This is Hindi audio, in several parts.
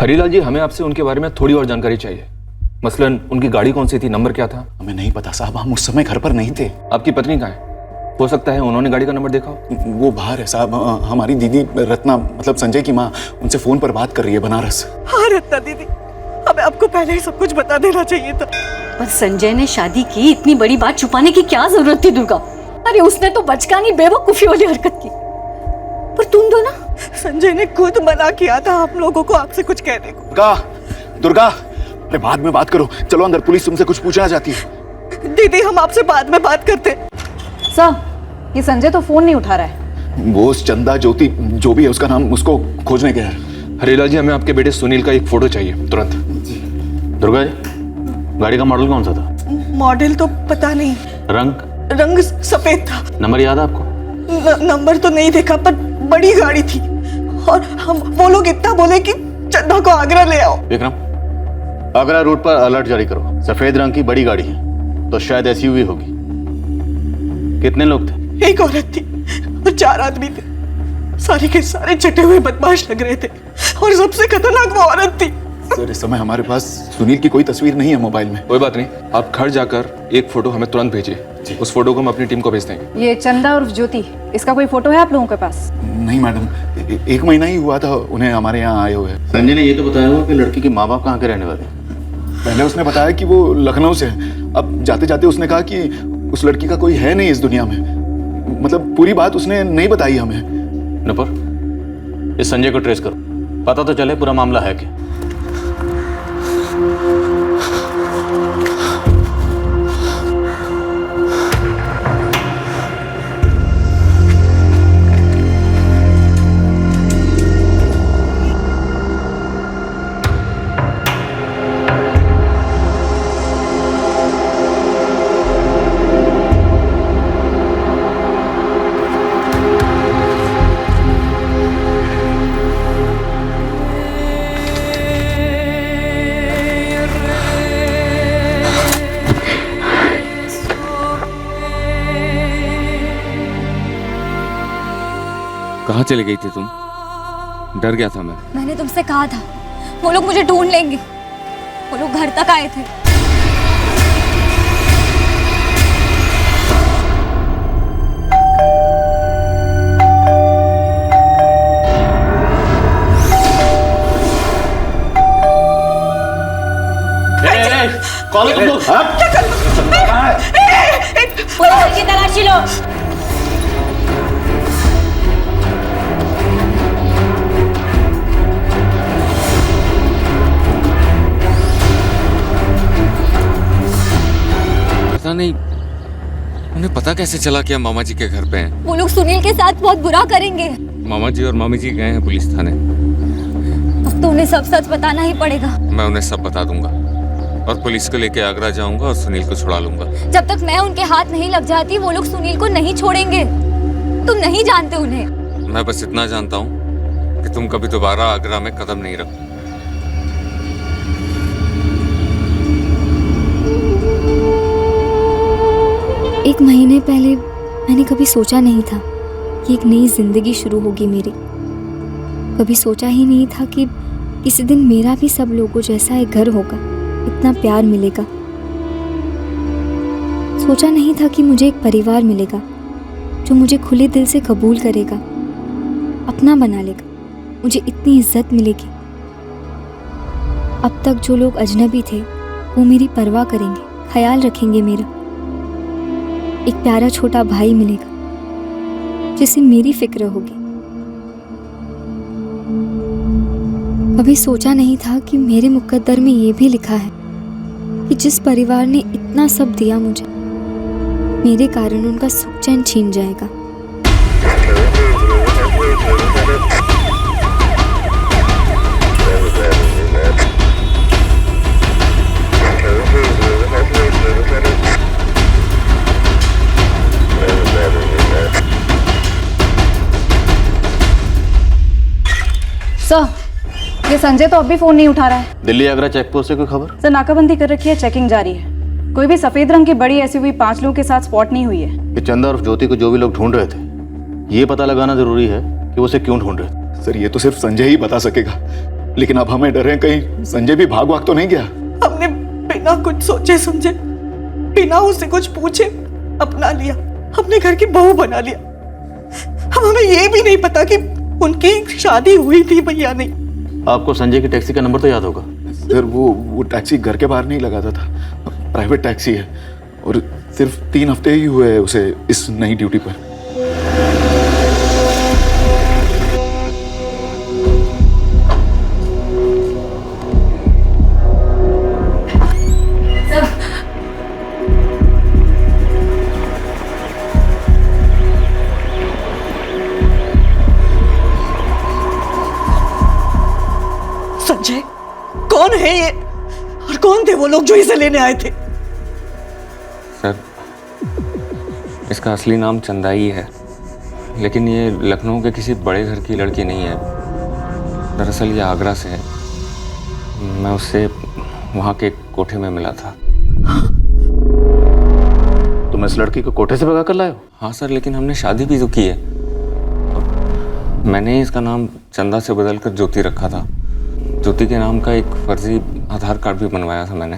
हरीलाल जी, हमें आपसे उनके बारे में थोड़ी और जानकारी चाहिए। मसलन उनकी गाड़ी कौन सी थी, नंबर क्या था? हमें नहीं पता साहब, हम उस समय घर पर नहीं थे। आपकी पत्नी कहाँ है? हो सकता है उन्होंने गाड़ी का नंबर देखा हो। वो बाहर है साहब। हमारी दीदी रत्ना, मतलब संजय की माँ, उनसे फोन पर बात कर रही है बनारस। हाँ रत्ना दीदी, हमें आपको पहले ही सब कुछ बता देना चाहिए था। पर संजय ने शादी की, इतनी बड़ी बात छुपाने की क्या जरूरत थी दुर्गा? अरे उसने तो बचकानी बेवकूफी वाली हरकत की। पर तुम दो ना, संजय ने खुद मना किया था हम लोगों को आपसे कुछ कहने को। दुर्गा, दुर्गा, अरे बाद में बात करो, चलो अंदर, पुलिस तुमसे कुछ पूछना चाहती है। दीदी हम आपसे बाद में बात करते। सर, ये संजय तो फोन नहीं उठा रहा है। वो चंदा ज्योति जो भी है उसका नाम, उसको खोजने गया है। हरीलाल जी, हमें आपके बेटे सुनील का एक फोटो चाहिए तुरंत। दुर्गा जी, गाड़ी का मॉडल कौन सा था? मॉडल तो पता नहीं, रंग सफेद था। नंबर याद है आपको? नंबर तो नहीं देखा, पर बड़ी गाड़ी थी। और हम वो लोग इतना बोले कि चंदा को आगरा ले आओ। विक्रम, आगरा रूट पर अलर्ट जारी करो। सफेद रंग की बड़ी गाड़ी है, तो शायद एसयूवी होगी। कितने लोग थे? एक औरत थी और 4 आदमी थे। सारे के सारे चटे हुए बदमाश लग रहे थे और सबसे खतरनाक वो औरत थी। सर, इस समय हमारे पास सुनील की कोई तस्वीर नहीं है मोबाइल में। कोई बात नहीं, आप घर जाकर एक फोटो हमें तुरंत भेजिए। उस फोटो को हम अपनी टीम को भेज देंगे। ये चंदा और ज्योति, इसका कोई फोटो है आप लोगों के पास? नहीं मैडम, 1 महीना ही हुआ था उन्हें हमारे यहाँ आए हुए। संजय ने ये तो बताया हुआ कि लड़की के माँ बाप कहाँ के रहने वाले? पहले उसने बताया कि वो लखनऊ से है। अब जाते जाते उसने कहा कि उस लड़की का कोई है नहीं इस दुनिया में। मतलब पूरी बात उसने नहीं बताई हमें। नुपुर, इस संजय को ट्रेस करो, पता तो चले पूरा मामला है क्या। कहाँ चली गई थी तुम? डर गया था मैं। मैंने तुमसे कहा था वो लोग मुझे ढूंढ लेंगे। वो लोग घर तक आए थे। कौन है तुम लोग? पुलिस की तलाशी लो। पता नहीं उन्हें पता कैसे चला कि हम मामा जी के घर पे हैं। वो लोग सुनील के साथ बहुत बुरा करेंगे। मामा जी और मामी जी गए हैं पुलिस थाने। अब तो उन्हें सब सच बताना ही पड़ेगा। मैं उन्हें सब बता दूंगा और पुलिस को लेके आगरा जाऊंगा और सुनील को छुड़ा लूंगा। जब तक मैं उनके हाथ नहीं लग जाती वो लोग सुनील को नहीं छोड़ेंगे। तुम नहीं जानते उन्हें। मैं बस इतना जानता हूँ कि तुम कभी दोबारा आगरा में कदम नहीं रखो। एक महीने पहले मैंने कभी सोचा नहीं था कि एक नई जिंदगी शुरू होगी मेरी। कभी सोचा ही नहीं था कि किसी दिन मेरा भी सब लोगों जैसा एक घर होगा, इतना प्यार मिलेगा। सोचा नहीं था कि मुझे एक परिवार मिलेगा जो मुझे खुले दिल से कबूल करेगा, अपना बना लेगा, मुझे इतनी इज्जत मिलेगी। अब तक जो लोग अजनबी थे वो मेरी परवाह करेंगे, ख्याल रखेंगे मेरा। एक प्यारा छोटा भाई मिलेगा जिसे मेरी फिक्र होगी। कभी सोचा नहीं था कि मेरे मुकद्दर में ये भी लिखा है कि जिस परिवार ने इतना सब दिया मुझे, मेरे कारण उनका सुख चैन छीन जाएगा। सर, ये संजय तो अब भी फोन नहीं उठा रहा है। दिल्ली आगरा चेक पोस्ट से कोई खबर? सर, नाकाबंदी कर रखी है, चेकिंग जारी है। कोई भी सफेद रंग की बड़ी एसयूवी 5 लोगों के साथ स्पॉट नहीं हुई है। ये चंदा और ज्योति को जो भी लोग ढूंढ रहे थे, ये पता लगाना जरूरी है कि वो उसे क्यों ढूंढ रहे थे। सर, ये तो सिर्फ संजय ही बता सकेगा। लेकिन अब हमें डर है कहीं संजय भी भाग तो नहीं गया। हमने बिना कुछ सोचे समझे, बिना उससे कुछ पूछे अपना लिया, अपने घर की बहू बना लिया। अब हमें ये भी नहीं पता कि उनकी शादी हुई थी भैया नहीं। आपको संजय की टैक्सी का नंबर तो याद होगा? सर वो टैक्सी घर के बाहर नहीं लगाता था, प्राइवेट टैक्सी है और सिर्फ 3 हफ्ते ही हुए हैं उसे इस नई ड्यूटी पर। संजय कौन है ये और कौन थे वो लोग जो इसे लेने आए थे? सर, इसका असली नाम चंदा ही है, लेकिन ये लखनऊ के किसी बड़े घर की लड़की नहीं है। दरअसल ये आगरा से है। मैं उससे वहाँ के कोठे में मिला था। तुम इस लड़की को कोठे से भगा कर लाए हो? हाँ सर, लेकिन हमने शादी भी तो की है। और मैंने इसका नाम चंदा से बदलकर ज्योति रखा था। ज्योति के नाम का एक फर्जी आधार कार्ड भी बनवाया था मैंने।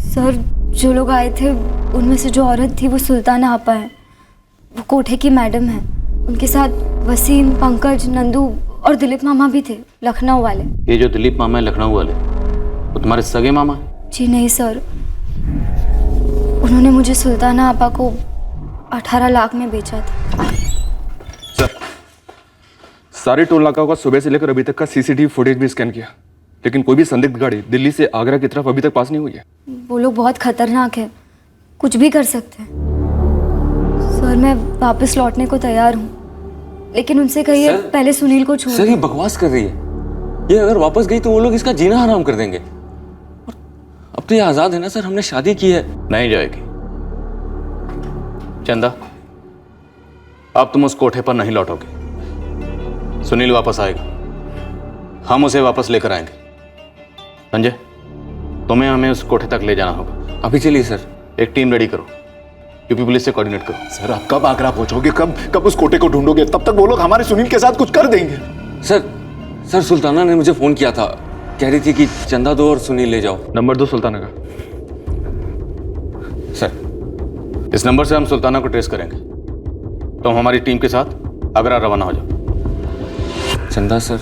सर, जो लोग आए थे उनमें से जो औरत थी वो सुल्ताना आपा है। वो कोठे की मैडम है। उनके साथ वसीम, पंकज, नंदू और दिलीप मामा भी थे, लखनऊ वाले। ये जो दिलीप मामा है लखनऊ वाले, वो तुम्हारे सगे मामा है? जी नहीं सर, उन्होंने मुझे सुल्ताना आपा को 18 लाख में बेचा था। सर, सारे टोल नाकाओं का सुबह से लेकर अभी तक का सीसीटीवी फुटेज भी स्कैन किया, लेकिन कोई भी संदिग्ध गाड़ी दिल्ली से आगरा की तरफ अभी तक पास नहीं हुई है। वो लोग बहुत खतरनाक है, कुछ भी कर सकते हैं। सर, मैं वापस लौटने को तैयार हूँ, लेकिन उनसे कहिए पहले सुनील को छोड़। सर, ये बकवास कर रही है। ये अगर वापस गई तो वो लोग इसका जीना हराम कर देंगे। और अब तो ये आजाद है ना सर, हमने शादी की है। नहीं जाएगी चंदा, अब तुम उस कोठे पर नहीं लौटोगे। सुनील वापस आएगा, हम उसे वापस लेकर आएंगे। संजय, तुम्हें हमें उस कोठे तक ले जाना होगा। अभी चलिए सर। एक टीम रेडी करो, यूपी पुलिस से कोऑर्डिनेट करो। सर, आप कब आगरा पहुंचोगे? कब उस कोटे को ढूंढोगे? तब तक वो लोग हमारे सुनील के साथ कुछ कर देंगे। सर, सुल्ताना ने मुझे फोन किया था, कह रही थी कि चंदा दो और सुनील ले जाओ। नंबर 2 सुल्ताना का। सर, इस नंबर से हम सुल्ताना को ट्रेस करेंगे। तुम हमारी टीम के साथ आगरा रवाना हो जाओ। चंदा सर,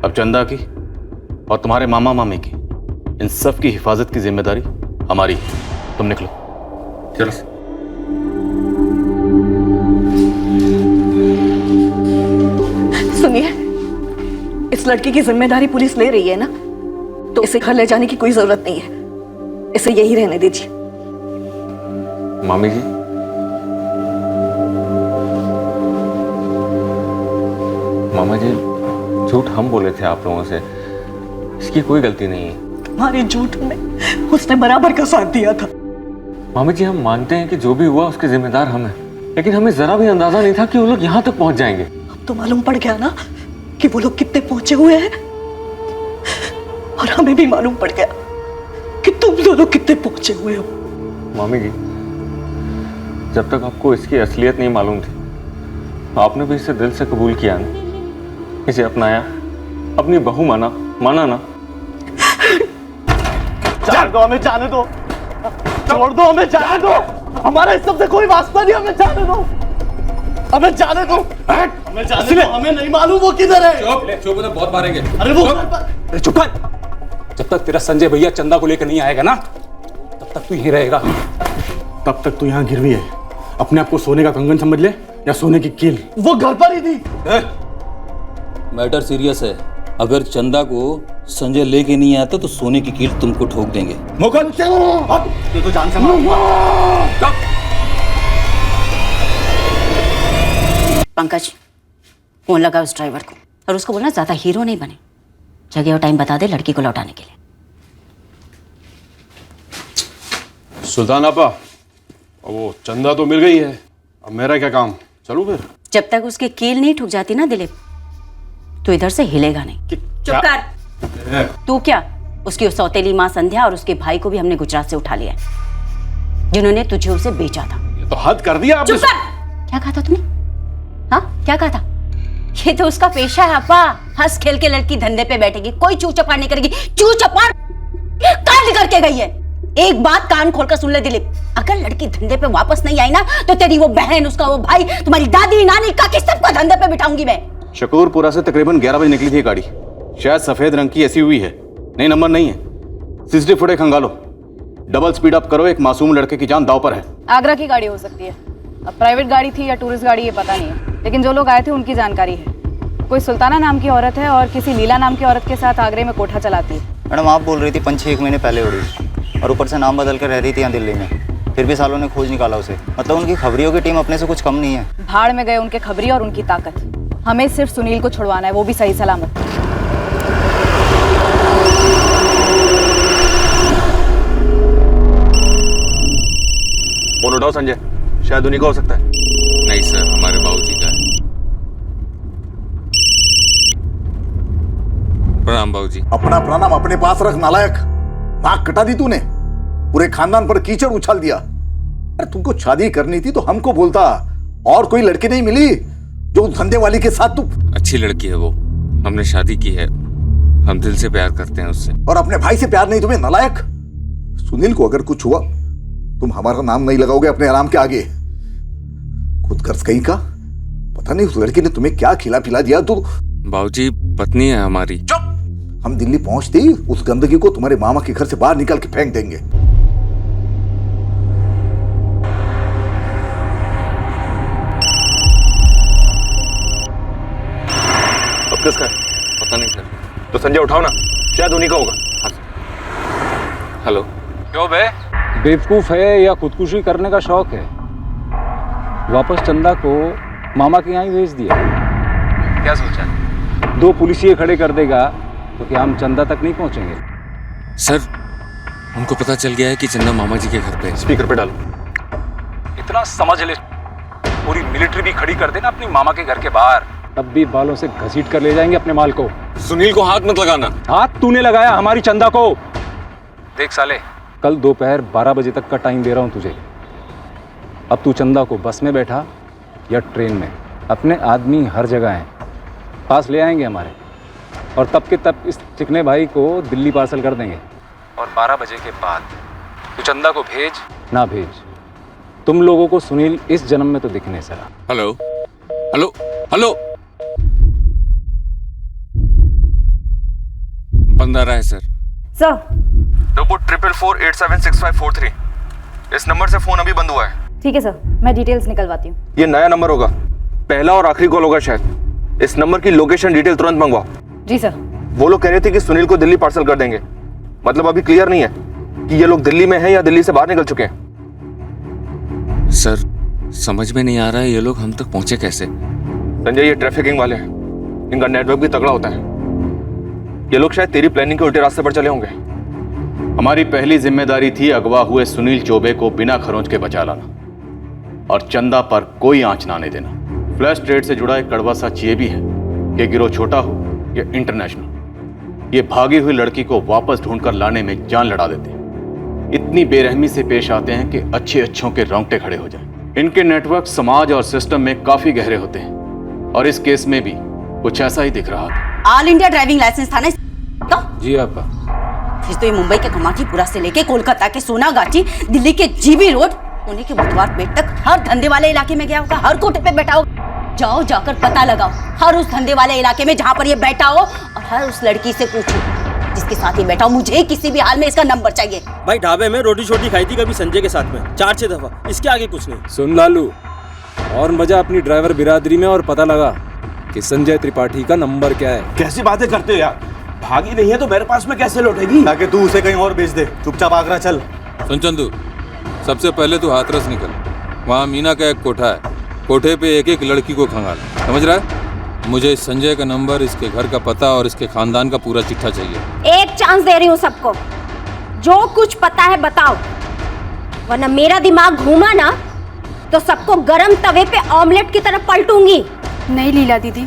अब चंदा की और तुम्हारे मामा मामी की, इन सब की हिफाजत की जिम्मेदारी हमारी है। तुम निकलो। चलो। सुनिए, इस लड़की की जिम्मेदारी पुलिस ले रही है ना, तो इसे घर ले जाने की कोई जरूरत नहीं है। इसे यही रहने दीजिए। मामी जी, मामा जी, झूठ हम बोले थे आप लोगों से, इसकी कोई गलती नहीं है। तुम्हारे झूठ में उसने बराबर का साथ दिया था। मामी जी, हम मानते हैं कि जो भी हुआ उसके जिम्मेदार हम हैं, लेकिन हमें जरा भी अंदाजा नहीं था कि वो लोग यहाँ तक पहुंच जाएंगे। अब तो मालूम पड़ गया ना कि वो लोग कितने पहुंचे हुए हैं, और हमें भी मालूम पड़ गया कि तुम दोनों कितने पहुंचे हुए हो। मामी जी, जब तक आपको इसकी असलियत नहीं मालूम थी, आपने भी इसे दिल से कबूल किया ना, इसे अपनाया, अपनी बहू माना ना। जाने दो, हमें जाने दो, छोड़ दो, हमें जाने दो। हमारा इस सब से कोई वास्ता नहीं, हमें जाने दो, हमें जाने दो, हमें जाने दो। हमें नहीं मालूम वो किधर है। चुप, बहुत मारेंगे। अरे वो चुप कर। जब तक तेरा संजय भैया चंदा को लेकर नहीं आएगा ना, तब तक तू यहीं रहेगा। तब तक तू यहाँ गिरवी है। अपने आप को सोने का कंगन समझ ले या सोने की कील। वो घर पर ही थी। मैटर सीरियस है। अगर चंदा को संजय लेके नहीं आता तो सोने की कील तुमको ठोक देंगे। मुकुल, ये तो जान से पंकज, फोन लगा उस ड्राइवर को और उसको बोलना ज्यादा हीरो नहीं बने, जगह और टाइम बता दे लड़की को लौटाने के लिए। सुल्तान आपा, वो चंदा तो मिल गई है, अब मेरा क्या काम? चलो फिर। जब तक उसकी कील नहीं ठुक जाती ना दिलीप, तो इधर से हिलेगा नहीं। चुप कर। तू क्या, उसकी उस सौतेली माँ संध्या और उसके भाई को भी हमने गुजरात से उठा लिया है, जिन्होंने तुझे उसे बेचा था। ये तो हद कर दिया आपने। क्या कहा था तुमने? हाँ, क्या कहा था? ये तो उसका पेशा है अपा, हंस खेल के लड़की धंधे पे बैठेगी, कोई चू चपाड़ नहीं करेगी। चू चपाड़ कांड करके गई है। एक बात कान खोलकर सुन ले दिलीप, अगर लड़की धंधे पे वापस नहीं आई ना तो तेरी वो बहन, उसका वो भाई, तुम्हारी दादी, नानी, काकी सबको धंधे पे बिठाऊंगी मैं। शकूरपुरा से तकरीबन 11 बजे निकली थी गाड़ी। शायद सफेद रंग की एसयूवी है, नहीं नंबर नहीं है। सीसीटीवी फुटेज खंगालो, डबल स्पीड अप करो, एक मासूम लड़के की जान दांव पर है। आगरा की गाड़ी हो सकती है, अब प्राइवेट गाड़ी थी या टूरिस्ट गाड़ी ये पता नहीं है, लेकिन जो लोग आए थे उनकी जानकारी है। कोई सुल्ताना नाम की औरत है और किसी लीला नाम की औरत के साथ आगरे में कोठा चलाती है। मैडम आप बोल रही थी 5-6 महीने पहले उड़ी और ऊपर से नाम बदल कर रह रही थी यहाँ दिल्ली में, फिर भी सालों ने खोज निकाला उसे। मतलब उनकी खबरियों की टीम अपने से कुछ कम नहीं है। भाड़ में गए उनके खबरी और उनकी ताकत। हमें सिर्फ सुनील को छुड़वाना है, वो भी सही सलामत। फोन उठाओ संजय, शायद उन्हीं का हो सकता है। नहीं सर, हमारे बाबूजी का है। प्रणाम बाबूजी। अपना प्रणाम अपने पास रख नालायक। नाक कटा दी तूने, पूरे खानदान पर कीचड़ उछाल दिया। अरे तुमको शादी करनी थी तो हमको बोलता, और कोई लड़की नहीं मिली जो धंधे वाली के साथ तू। अच्छी लड़की है वो, हमने शादी की है, हम दिल से प्यार करते हैं उससे। और अपने भाई से प्यार नहीं तुम्हें नालायक? सुनील को अगर कुछ हुआ तुम हमारा नाम नहीं लगाओगे अपने आराम के आगे। खुद कर्ज कहीं का, पता नहीं उस लड़की ने तुम्हें क्या खिला पिला दिया। तू बाबूजी पत्नी है हमारी। चुप! हम दिल्ली पहुंचते ही उस गंदगी को तुम्हारे मामा के घर से बाहर निकाल के फेंक देंगे। अब किसका है? पता नहीं सर। तो संजय उठाओ ना, शायद उन्हीं का होगा। हेलो। क्यों बे, बेवकूफ है या खुदकुशी करने का शौक है? वापस चंदा को मामा के यहाँ ही भेज दिया। क्या सोचा? 2 पुलिसिये खड़े कर देगा तो क्या हम चंदा तक नहीं पहुंचेंगे? सर उनको पता चल गया है कि चंदा मामा जी के घर पे है। स्पीकर पे डालो। इतना समझ ले, पूरी मिलिट्री भी खड़ी कर देना अपनी मामा के घर के बाहर, तब भी बालों से घसीट कर ले जाएंगे अपने माल को। सुनील को हाथ मत लगाना। हाथ तूने लगाया हमारी चंदा को। देख साले, कल दोपहर 12 बजे तक का टाइम दे रहा हूं तुझे। अब तू चंदा को बस में बैठा या ट्रेन में, अपने आदमी हर जगह हैं, पास ले आएंगे हमारे, और तब के तब इस चिकने भाई को दिल्ली पार्सल कर देंगे। और 12 बजे के बाद तू चंदा को भेज ना भेज, तुम लोगों को सुनील इस जन्म में तो दिख नहीं सका। हेलो हेलो हेलो, बंद आ रहा है सर। Sir report 444876543। इस नंबर से फोन अभी बंद हुआ है। ठीक है सर, मैं डिटेल्स निकलवाती हूँ। ये नया नंबर होगा, पहला और आखिरी कॉल होगा शायद। इस नंबर की लोकेशन डिटेल तुरंत मंगवाओ। जी सर। वो लोग कह रहे थे कि सुनील को दिल्ली पार्सल कर देंगे, मतलब अभी क्लियर नहीं है कि ये लोग दिल्ली में हैं या दिल्ली से बाहर निकल चुके हैं। सर समझ में नहीं आ रहा है ये लोग हम तक पहुंचे कैसे। संजय ये ट्रैफिकिंग वाले हैं, इनका नेटवर्क भी तगड़ा होता है। ये लोग शायद तेरी प्लानिंग के उल्टे रास्ते पर चले होंगे। हमारी पहली जिम्मेदारी थी अगवा हुए सुनील चौबे को बिना खरोंच के बचा लाना और चंदा पर कोई आंच ना आने देना। फ्लैश ट्रेड से जुड़ा एक कड़वा सच ये भी है कि गिरोह छोटा हो या इंटरनेशनल, ये भागी हुई लड़की को वापस ढूंढकर लाने में जान लड़ा देते हैं। इतनी बेरहमी से पेश आते हैं कि अच्छे अच्छों के रोंगटे खड़े हो जाएं। इनके नेटवर्क समाज और सिस्टम में काफी गहरे होते हैं और इस केस में भी कुछ ऐसा ही दिख रहा था। ऑल इंडिया ड्राइविंग लाइसेंस था ना? जी आपा। फिर तो ये मुंबई के कमाठीपुरा से लेके कोलकाता के सोनागाची, दिल्ली के जीबी रोड, पुणे के बुधवार पेट तक हर धंधे वाले इलाके में गया होगा, हर कोठे पे बैठा होगा। जाओ जाकर पता लगाओ हर उस धंधे वाले इलाके में जहां पर ये बैठा हो, और हर उस लड़की से पूछो जिसके साथ ही बैठा हो। मुझे किसी भी हाल में इसका नंबर चाहिए। भाई ढाबे में रोटी छोटी खाई थी कभी संजय के साथ में 4-6 दफा, इसके आगे कुछ नहीं। सुन लालू, और मजा अपनी ड्राइवर बिरादरी में, और पता लगा कि संजय त्रिपाठी का नंबर क्या है। कैसी बातें करते हो यार, भागी नहीं है तो मेरे पास में कैसे लौटेगी? ताकि तू उसे कहीं और भेज दे, चुपचाप आगरा चल। सुन चंदू, सबसे पहले तू हाथरस निकल, वहाँ मीना का एक कोठा है, कोठे पे एक एक लड़की को खंगाल, समझ रहा है? मुझे संजय का नंबर, इसके घर का पता और इसके खानदान का पूरा चिट्ठा चाहिए। एक चांस दे रही हूँ सबको, जो कुछ पता है बताओ, वरना मेरा दिमाग घूमा ना तो सबको गरम तवे पे ऑमलेट की तरह पलटूंगी। नहीं लीला दीदी,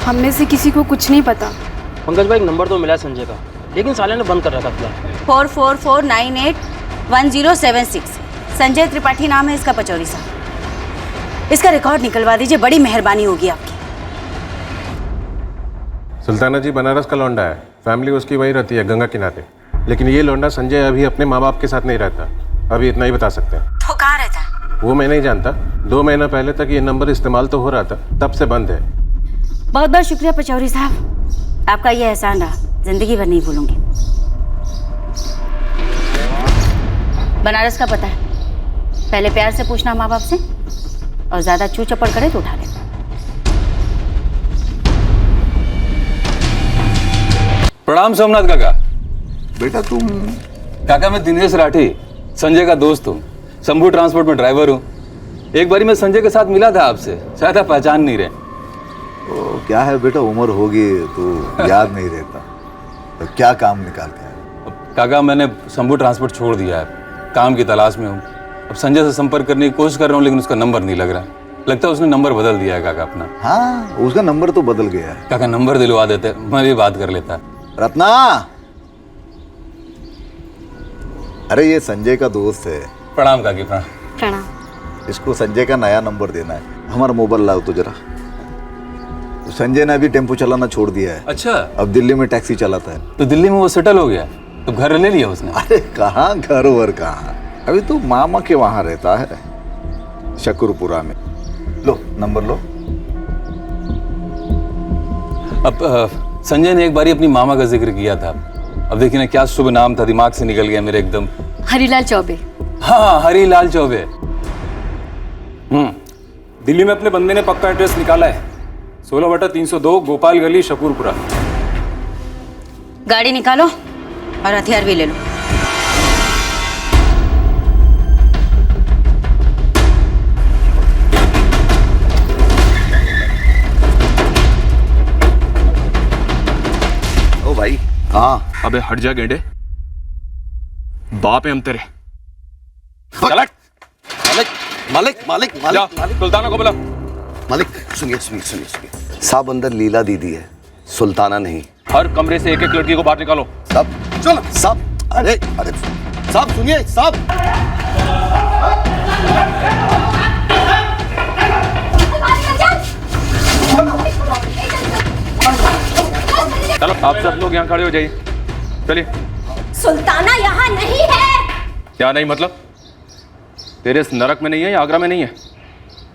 हम में से किसी को कुछ नहीं पता। पंकज भाई नंबर तो मिला संजय का, लेकिन साले ने बंद कर रखा था। 4449811076 संजय त्रिपाठी नाम है इसका, पचौरी साहब। इसका रिकॉर्ड निकलवा दीजिए, बड़ी मेहरबानी होगी आपकी। सुल्ताना जी बनारस का लौंडा है, फैमिली उसकी वही रहती है गंगा किनारे। लेकिन ये लौंडा संजय अभी अपने माँ बाप के साथ नहीं रहता, अभी इतना ही बता सकते हैं। तो कहाँ रहता है? वो मैं नहीं जानता, 2 महीना पहले तक ये नंबर इस्तेमाल तो हो रहा था, तब से बंद है। बहुत बहुत शुक्रिया पचौरी साहब, आपका ये एहसान रहा, जिंदगी भर नहीं भूलूंगी। बनारस का पता है, पहले प्यार से पूछना माँ बाप से, और ज्यादा चू चपड़ करे तो उठा लेना। प्रणाम सोमनाथ काका। बेटा तुम? काका मैं दिनेश राठी, संजय का दोस्त हूँ, शंभू ट्रांसपोर्ट में ड्राइवर हूँ। एक बारी मैं संजय के साथ मिला था आपसे, शायद आप पहचान नहीं रहे। तो क्या है बेटा, उम्र होगी तो याद नहीं रहता। तो क्या काम निकालते हैं? काका मैंने शंभू ट्रांसपोर्ट छोड़ दिया है, काम की तलाश में हूँ। अब संजय से संपर्क करने की कोशिश कर रहा हूँ, लेकिन उसका नंबर नहीं लग रहा। लगता है उसने नंबर बदल दिया है काका अपना। हाँ, उसका नंबर तो बदल गया है। काका नंबर दिलवा देते, मैं भी बात कर लेता। रत्ना, अरे ये संजय का दोस्त है। प्रणाम काकी। प्रणाम। इसको संजय का नया नंबर देना है। हमारा मोबाइल लाओ तो जरा। संजय ने अभी टेम्पो चलाना छोड़ दिया है। अच्छा, अब दिल्ली में टैक्सी चलाता है। तो दिल्ली में वो सेटल हो गया, तो घर ले लिया उसने? अरे कहाँ घर वर कहाँ, अभी तो मामा के वहां रहता है, शकरपुरा में। लो नंबर लो। अब संजय ने एक बारी अपनी मामा का जिक्र किया था, अब देखिए ना क्या शुभ नाम था, दिमाग से निकल गया मेरे एकदम। हरीलाल चौबे। हाँ, हरीलाल चौबे। दिल्ली में अपने बंदे ने पक्का एड्रेस निकाला है, 16/302 गोपाल गली, शकरपुरा। गाड़ी निकालो और हथियार भी ले लो। ओ भाई। हाँ। अबे हट जा गेंडे, बाप है हम तेरे। मालिक मालिक मालिक मालिक सुल्ताना को बुला। मालिक सुनिए सुनिए सुनिए सुनिए, साहब अंदर लीला दीदी है, सुल्ताना नहीं। हर कमरे से एक एक लड़की को बाहर निकालो। साहब चलो साहब। अरे अरे साहब सुनिए साहब। चलो आप सब लोग यहाँ खड़े हो जाइए, चलिए। सुल्ताना यहाँ नहीं है। क्या नहीं मतलब? तेरे इस नरक में नहीं है या आगरा में नहीं है?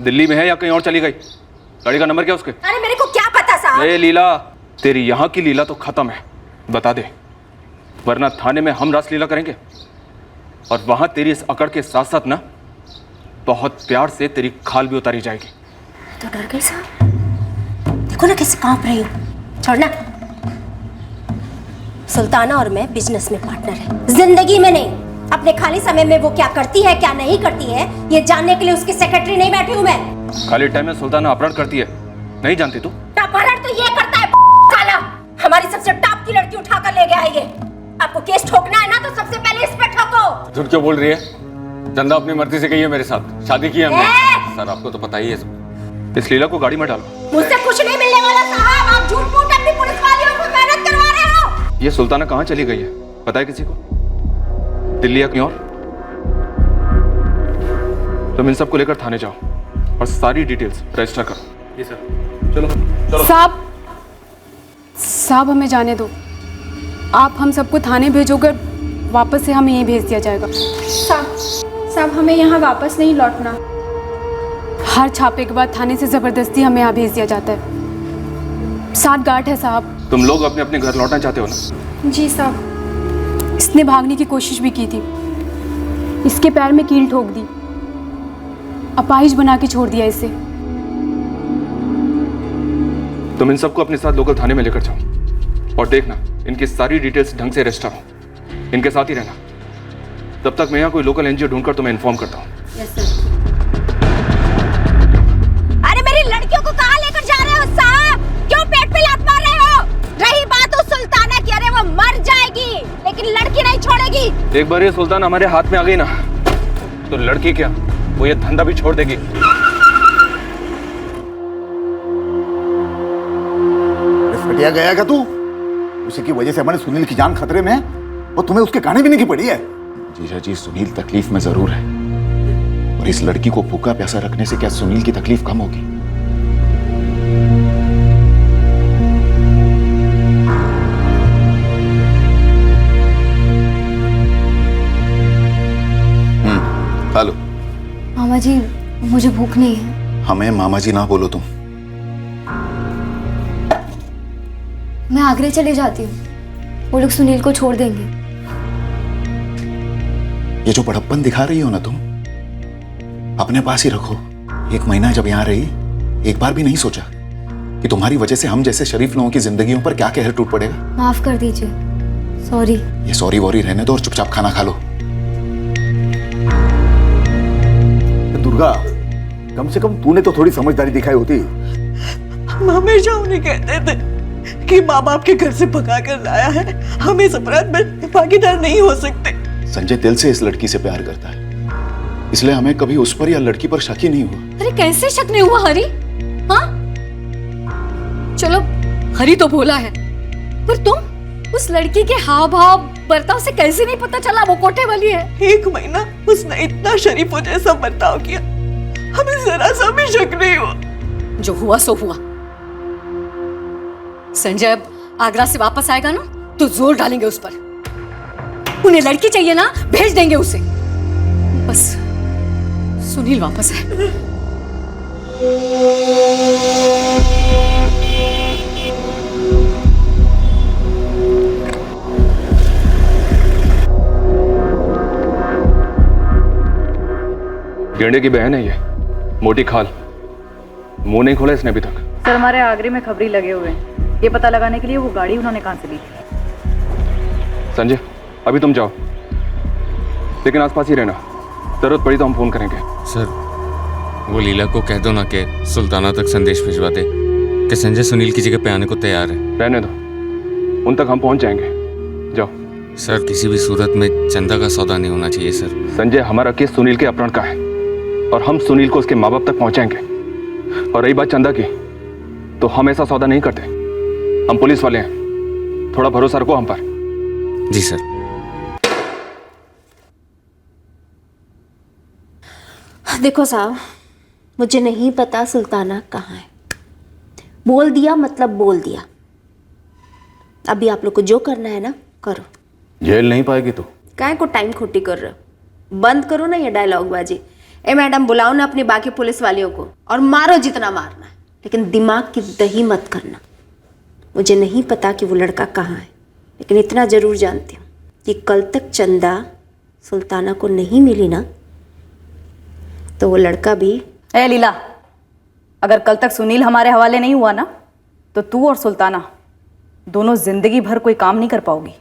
दिल्ली में है या कहीं और चली गई? गाड़ी का नंबर क्या उसके? अरे मेरे को क्या पता साहब। ए लीला, तेरी यहाँ की लीला तो खत्म है, बता दे, वरना थाने में हम रासलीला करेंगे। और वहां तेरी इस अकड़ के साथ साथ ना बहुत प्यार से तेरी खाल भी उतारी जाएगी। तो डर गई साहब, देखो ना कैसे कांप रही हूँ। छोड़ना। सुल्ताना और मैं बिजनेस में पार्टनर है, जिंदगी में नहीं। अपने खाली समय में वो क्या करती है क्या नहीं करती है, ये जानने के लिए उसकी सेक्रेटरी नहीं बैठी हूँ मैं। खाली टाइम में सुल्ताना अपहरण करती है, नहीं जानती तू? अपहरण तो ये करता है साला, हमारी सबसे टॉप की लड़की उठाकर ले गया है ये। आपको केस ठोकना है ना तो सबसे पहले इस पे ठोको। झूठ क्यों बोल रही है? चंदा अपनी मर्जी से गई है मेरे साथ, शादी की है हमने। सर आपको तो पता ही है सब। इस लीला को गाड़ी में डालो। मुझसे कुछ नहीं मिलने वाला साहब, आप झूठ मूठ अपनी पुलिस वालियों को मेहनत करवा रहे हो। ये सुल्ताना कहाँ चली गई है पता है किसी को? दिल्ली या कहीं और? तुम इन सबको लेकर थाने जाओ और सारी डिटेल्स रजिस्टर करो। जी सर। चलो चलो। साहब हमें जाने दो, आप हम सबको थाने भेजोगे, वापस से हमें यहीं भेज दिया जाएगा। साहब हमें यहाँ वापस नहीं लौटना। हर छापे के बाद थाने से जबरदस्ती हमें यहाँ भेज दिया जाता है। 7 गार्ड है साहब। तुम लोग अपने अपने घर लौटना चाहते हो ना? जी साहब। इसने भागने की कोशिश भी की थी, इसके पैर में कील ठोक दी, अपाहिज बना के छोड़ दिया इसे। तुम इन सबको अपने साथ लोकल थाने में लेकर जाओ और देखना इनकी सारी डिटेल्स ढंग से रजिस्टर हो। इनके साथ ही रहना, तब तक मैं यहाँ कोई लोकल एनजीओ ढूंढकर तुम्हें इन्फॉर्म करता हूँ। अरे मेरी लड़कियों को कहाँ लेकर जा रहे हो साहब? क्यों पेट पे लात मार रहे हो? रही बात उस सुल्ताना की, अरे वो मर जाएगी लेकिन लड़की नहीं छोड़ेगी। एक बार ये सुल्तान हमारे हाथ में आ गई ना तो लड़की क्या, वो ये धंधा भी छोड़ देगी। फटिया गया क्या तू? उसी की वजह से हमारे सुनील की जान खतरे में है और तुम्हें उसके कहने भी नहीं की पड़ी है। जीजा जी, सुनील तकलीफ में जरूर है, और इस लड़की को भूखा प्यासा रखने से क्या सुनील की तकलीफ कम होगी? जी मुझे भूख नहीं है। हमें मामा जी ना बोलो तुम। मैं आगरे चले जाती हूँ, वो लोग सुनील को छोड़ देंगे। ये जो बड़प्पन दिखा रही हो ना तुम, अपने पास ही रखो। 1 महीना जब यहाँ रही, एक बार भी नहीं सोचा कि तुम्हारी वजह से हम जैसे शरीफ लोगों की जिंदगियों पर क्या कहर टूट पड़ेगा। माफ कर दीजिए, सॉरी। ये सॉरी वॉरी रहने दो और चुपचाप खाना खा लो। दुर्गा, कम से कम तूने तो थोड़ी समझदारी दिखाई होती। हम हमेशा उन्हें कहते थे कि माँ बाप के घर से भगा कर लाया है, हम इस अपराध में भागीदार नहीं हो सकते। संजय दिल से इस लड़की से प्यार करता है, इसलिए हमें कभी उस पर या लड़की पर शक ही नहीं हुआ। अरे कैसे शक नहीं हुआ हरी? हाँ चलो हरी तो भोला है, पर तुम उस लड़की के हाव भाव बर्ताव से कैसे नहीं पता चला वो कोठे वाली है? 1 महीना उसने इतना शरीफों जैसा बर्ताव किया, हमें जरा सा भी शक नहीं हुआ। जो हुआ सो हुआ। संजय अब आगरा से वापस आएगा ना तो जोर डालेंगे उस पर। उन्हें लड़की चाहिए ना, भेज देंगे उसे। बस सुनील वापस है। गेंडे की बहन है ये, मोटी खाल। मुंह नहीं खोला इसने अभी तक। सर हमारे आगरे में खबरी लगे हुए हैं, ये पता लगाने के लिए वो गाड़ी उन्होंने कहाँ से ली थी। संजय अभी तुम जाओ, लेकिन आसपास ही रहना, जरूरत पड़ी तो हम फोन करेंगे। सर वो लीला को कह दो ना कि सुल्ताना तक संदेश भिजवा दे कि संजय सुनील की जगह पे आने को तैयार है। रहने दो, उन तक हम पहुंच जाएंगे। जाओ। सर किसी भी सूरत में चंदा का सौदा नहीं होना चाहिए सर। संजय हमारा केस सुनील के अपहरण का है और हम सुनील को उसके माँ बाप तक पहुंचाएंगे। और रही बात चंदा की, तो हम ऐसा सौदा नहीं करते। हम पुलिस वाले हैं, थोड़ा भरोसा रखो हम पर। जी सर। देखो साहब, मुझे नहीं पता सुल्ताना कहाँ है। बोल दिया मतलब बोल दिया। अभी आप लोग को जो करना है ना करो। जेल नहीं पाएगी तू। काय को टाइम खोटी कर रहे हो? बंद करो ना ये डायलॉग बाजी। ए मैडम, बुलाओ ना अपनी बाकी पुलिस वालियों को और मारो जितना मारना है, लेकिन दिमाग की दही मत करना। मुझे नहीं पता कि वो लड़का कहाँ है, लेकिन इतना जरूर जानती हूँ कि कल तक चंदा सुल्ताना को नहीं मिली ना तो वो लड़का भी। ए लीला, अगर कल तक सुनील हमारे हवाले नहीं हुआ ना तो तू और सुल्ताना दोनों जिंदगी भर कोई काम नहीं कर पाओगी।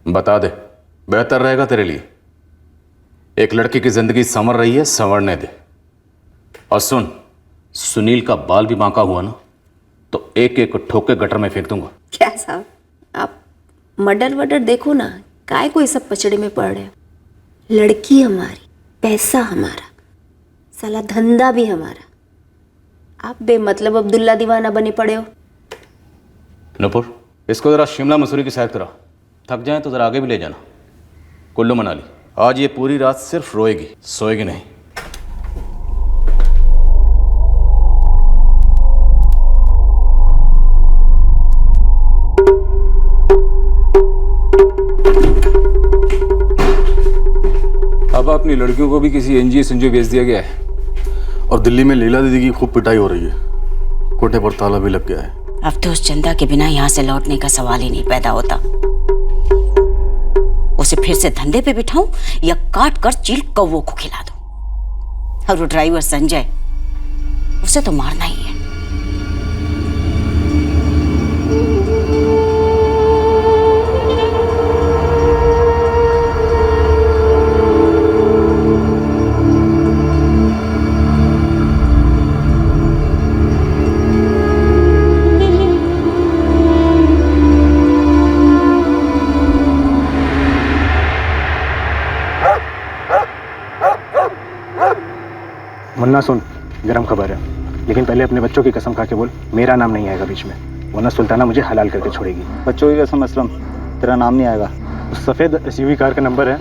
बता दे, बेहतर रहेगा तेरे लिए। एक लड़की की जिंदगी संवर रही है, संवरने दे। और सुन, सुनील का बाल भी बांका हुआ ना तो एक एक ठोक के गटर में फेंक दूंगा। क्या साहब, आप मर्डर वर्डर देखो ना, काय कोई सब पचड़े में पड़ रहे हो। लड़की हमारी, पैसा हमारा, साला धंधा भी हमारा। आप बेमतलब अब्दुल्ला दीवाना बने पड़े हो। नूपुर, इसको जरा शिमला मसूरी की सैर करा। थक जाए तो जरा आगे भी ले जाना। कुल्लू मनाली। आज ये पूरी रात सिर्फ रोएगी, सोएगी नहीं। अब अपनी लड़कियों को भी किसी एनजीओ संजो भेज दिया गया है। और दिल्ली में लीला दीदी की खूब पिटाई हो रही है, कोठे पर ताला भी लग गया है। अब तो उस चंदा के बिना यहाँ से लौटने का सवाल ही नहीं पैदा होता। उसे फिर से धंधे पे बिठाऊं या काट कर चील कौवों को खिला दूं। और वो ड्राइवर संजय, उसे तो मारना ही है। मुन्ना सुन, गरम खबर है, लेकिन पहले अपने बच्चों की कसम खा के बोल मेरा नाम नहीं आएगा बीच में, वरना सुल्ताना मुझे हलाल करके छोड़ेगी। बच्चों की कसम असलम, तेरा नाम नहीं आएगा। उस सफ़ेद SUV कार का नंबर है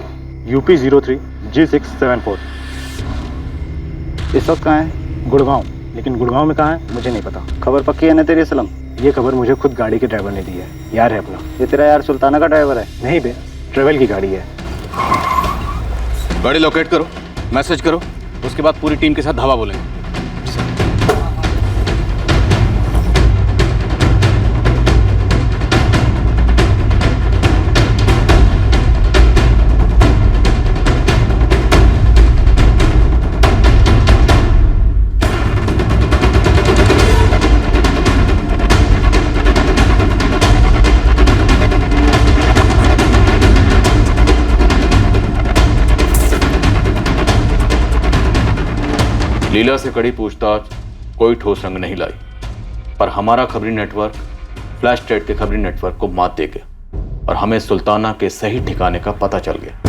UP 03 G674। इस वक्त कहाँ है? गुड़गांव, लेकिन गुड़गांव में कहाँ है मुझे नहीं पता। खबर पक्की है ना तेरी असलम? ये खबर मुझे खुद गाड़ी के ड्राइवर ने दी है, यार है अपना। ये तेरा यार सुल्ताना का ड्राइवर है? नहीं बे, ट्रेवल की गाड़ी है। गाड़ी लोकेट करो, मैसेज करो, उसके बाद पूरी टीम के साथ धावा बोलेंगे। लीला से कड़ी पूछताछ कोई ठोस रंग नहीं लाई, पर हमारा खबरी नेटवर्क फ्लैश स्टेट के खबरी नेटवर्क को मात दे गया और हमें सुल्ताना के सही ठिकाने का पता चल गया।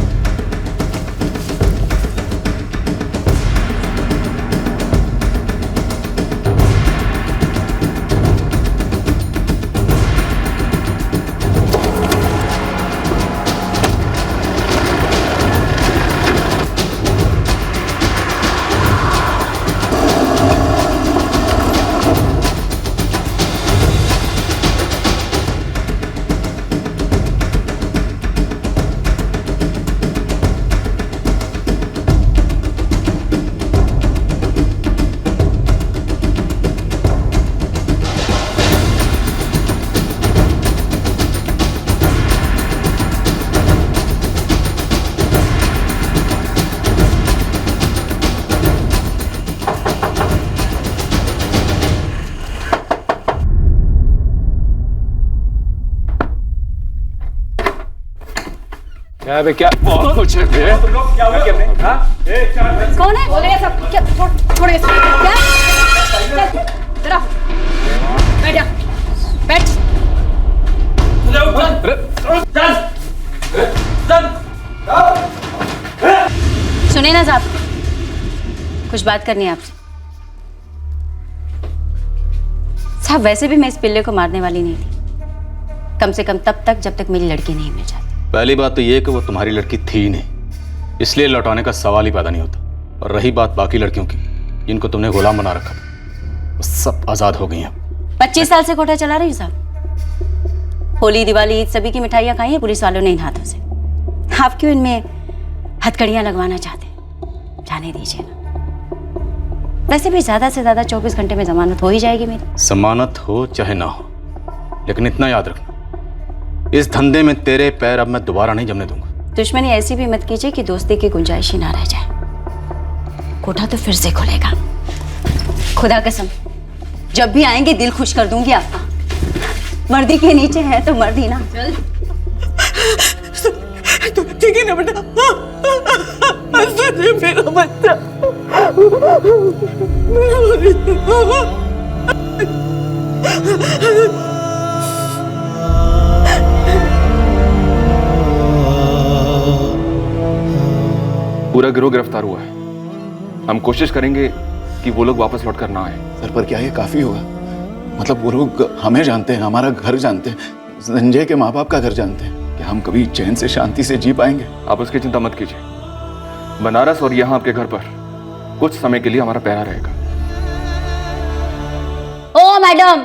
क्या बे, क्या बहुत कुछ है बे। तुम लोग क्या हुआ? कौन है? बोले सब क्या? छोड़ इसको। क्या? जरा बैठ जा। बैठ। सुनिए ना साहब, कुछ बात करनी है आपसे। साहब वैसे भी मैं इस पिल्ले को मारने वाली नहीं थी, कम से कम तब तक जब तक मेरी लड़की नहीं मिल जाती। पहली बात तो ये कि वो तुम्हारी लड़की थी ही नहीं, इसलिए लौटाने का सवाल ही पैदा नहीं होता। और रही बात बाकी लड़कियों की जिनको तुमने गुलाम बना रखा था, वो सब आजाद हो गई हैं। 25 साल से कोठा चला रही हूँ साहब। होली, दिवाली, ईद सभी की मिठाइयाँ खाई हैं पुलिस वालों ने इन हाथों से। आप क्यों इनमें हथकड़ियाँ लगवाना चाहते हैं? जाने दीजिए ना। वैसे भी ज्यादा से ज्यादा 24 घंटे में जमानत हो ही जाएगी मेरी। जमानत हो चाहे ना हो, लेकिन इतना याद रखना, इस धंधे में तेरे पैर अब मैं दोबारा नहीं जमने दूंगा। दुश्मनी ऐसी भी मत कीजिए कि दोस्ती की गुंजाइश ही ना रह जाए। कोठा तो फिर से खुलेगा, खुदा कसम। जब भी आएंगे दिल खुश कर दूंगी आपका। मर्दी के नीचे है तो मर्दी ना। तो ठीक है ना बेटा? मेरा बच्चा पूरा गिरोह गिरफ्तार हुआ है। हम कोशिश करेंगे कि वो लोग वापस लौट कर ना आए। सर पर क्या ये काफी होगा? मतलब वो लोग हमें जानते हैं, हमारा घर जानते हैं, संजय के माँ बाप का घर जानते हैं। क्या हम कभी चैन से शांति से जी पाएंगे? आप उसकी चिंता मत कीजिए। बनारस और यहाँ आपके घर पर कुछ समय के लिए हमारा पहरा रहेगा। ओ मैडम,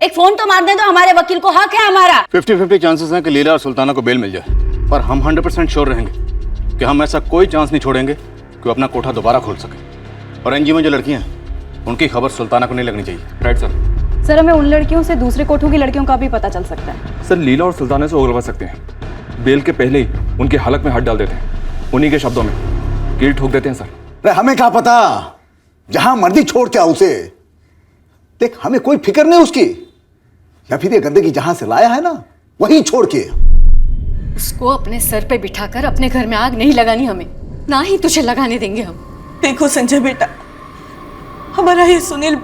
एक फोन तो मार दे दो, हमारे वकील को हक है हमारा। 50-50 चांसेस हैं कि लीला और सुल्ताना को बेल मिल जाए, पर हम 100% श्योर रहेंगे कि हम ऐसा कोई चांस नहीं छोड़ेंगे कि वो अपना कोठा दोबारा खोल सके। और एनजीओ में जो लड़कियां हैं उनकी खबर सुल्ताना को नहीं लगनी चाहिए। Right sir. सर हमें उन लड़कियों से दूसरे कोठों की लड़कियों का भी पता चल सकता है। सर लीला और सुल्ताना से उगलवा सकते हैं। बेल के पहले ही उनके हलक में हाथ डाल देते हैं, उन्हीं के शब्दों में कील ठोक देते हैं सर। अरे हमें क्या पता, जहां मर्जी छोड़ के उसे देख, हमें कोई फिक्र नहीं उसकी। या फिर ये गंदगी जहां से लाया है ना वहीं छोड़ के। उसको अपने सर पे बिठाकर अपने घर में आग नहीं लगानी हमें, ना ही तुझे लगाने देंगे हम। देखो संजय बेटा, हमारा ये सुनील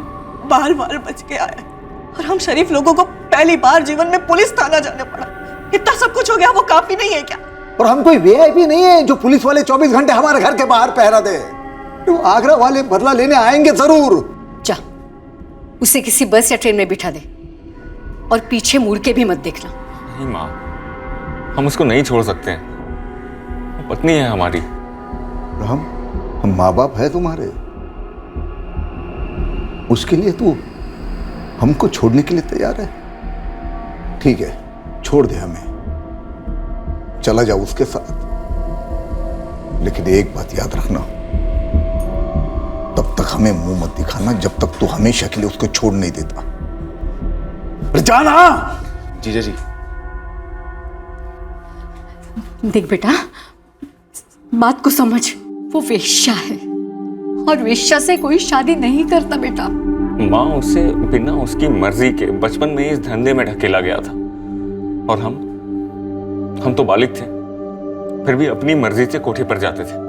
बाल बाल बच के आया और हम शरीफ लोगों को पहली बार जीवन में पुलिस थाना जाने पड़ा। इतना सब कुछ हो गया, वो काफी नहीं है क्या? और हम कोई वीआईपी नहीं है जो पुलिस वाले 24 घंटे हमारे घर के बाहर पहरा दे। तो आगरा वाले बदला लेने आएंगे जरूर। जा, उसे किसी बस या ट्रेन में बिठा दे और पीछे मुड़ के भी मत देखना। नहीं माँ, हम उसको नहीं छोड़ सकते हैं, पत्नी है हमारी। हम माँ बाप है तुम्हारे, उसके लिए तू हमको छोड़ने के लिए तैयार है? ठीक है, छोड़ दे हमें, चला जाओ उसके साथ। लेकिन एक बात याद रखना, तब तक हमें मुंह मत दिखाना जब तक तू हमेशा के लिए उसको छोड़ नहीं देता। अरे जाना। जीजा जी, देख बेटा, बात को समझ, वो वेश्या है और वेश्या से कोई शादी नहीं करता बेटा। माँ उसे बिना उसकी मर्जी के बचपन में इस धंधे में ढकेला गया था और हम तो बालिग थे, फिर भी अपनी मर्जी से कोठे पर जाते थे।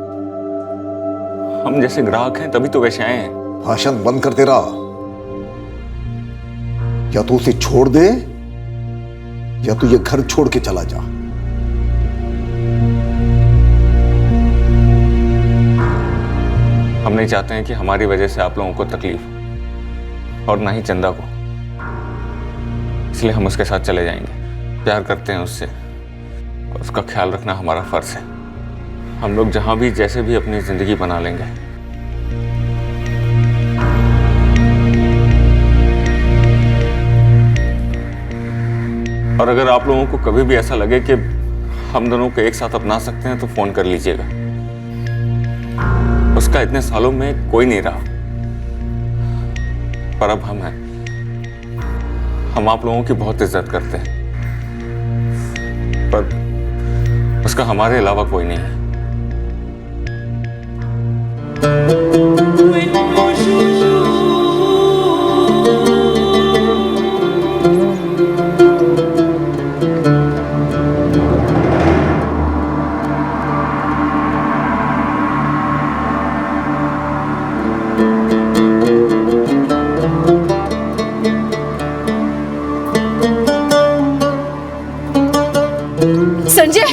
हम जैसे ग्राहक हैं तभी तो वेश्याएं हैं। भाषण बंद कर तेरा। या तू उसे छोड़ दे या तू ये घर छोड़ के चला जा। हम नहीं चाहते हैं कि हमारी वजह से आप लोगों को तकलीफ, और ना ही चंदा को, इसलिए हम उसके साथ चले जाएंगे। प्यार करते हैं उससे, उसका ख्याल रखना हमारा फर्ज है। हम लोग जहां भी जैसे भी अपनी जिंदगी बना लेंगे। और अगर आप लोगों को कभी भी ऐसा लगे कि हम दोनों को एक साथ अपना सकते हैं तो फोन कर लीजिएगा। उसका इतने सालों में कोई नहीं रहा, पर अब हम हैं। हम आप लोगों की बहुत इज्जत करते हैं, पर उसका हमारे अलावा कोई नहीं है। संजय,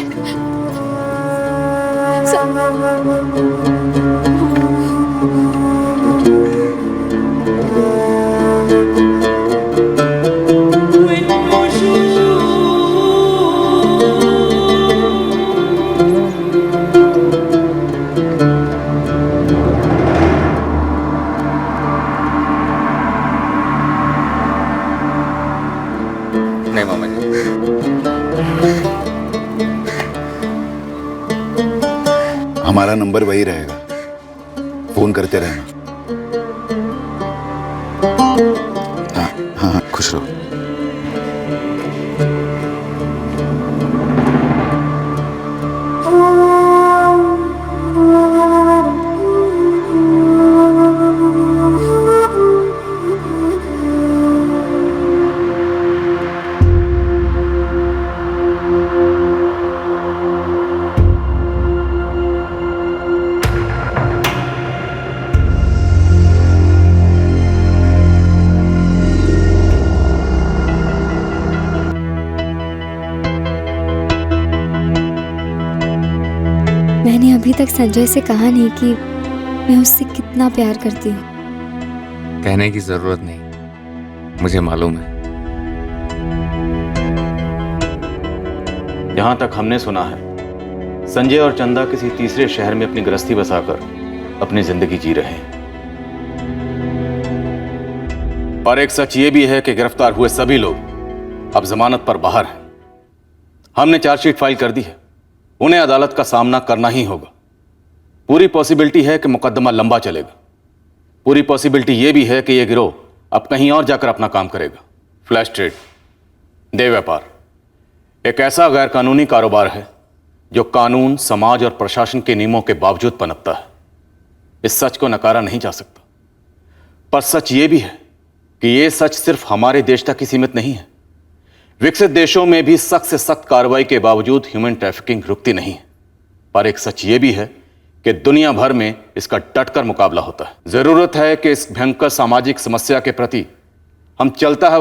नहीं मामा जी, हमारा नंबर वही रहेगा, फोन करते रहना। हाँ हाँ हाँ, खुश रहो। मैंने अभी तक संजय से कहा नहीं कि मैं उससे कितना प्यार करती हूँ। कहने की जरूरत नहीं, मुझे मालूम है। जहां तक हमने सुना है, संजय और चंदा किसी तीसरे शहर में अपनी गृहस्थी बसाकर अपनी जिंदगी जी रहे हैं। और एक सच ये भी है कि गिरफ्तार हुए सभी लोग अब जमानत पर बाहर हैं। हमने चार्जशीट फाइल कर दी है, उन्हें अदालत का सामना करना ही होगा। पूरी पॉसिबिलिटी है कि मुकदमा लंबा चलेगा। पूरी पॉसिबिलिटी यह भी है कि यह गिरोह अब कहीं और जाकर अपना काम करेगा। फ्लैश ट्रेड, देह व्यापार एक ऐसा गैर कानूनी कारोबार है जो कानून, समाज और प्रशासन के नियमों के बावजूद पनपता है। इस सच को नकारा नहीं जा सकता। पर सच यह भी है कि यह सच सिर्फ हमारे देश तक ही सीमित नहीं है। विकसित देशों में भी सख्त से सख्त कार्रवाई के बावजूद ह्यूमन ट्रैफिकिंग रुकती नहीं है। पर एक सच यह भी है कि दुनिया भर में इसका डटकर मुकाबला होता है। जरूरत है कि इस भयंकर सामाजिक समस्या के प्रति हम चलता है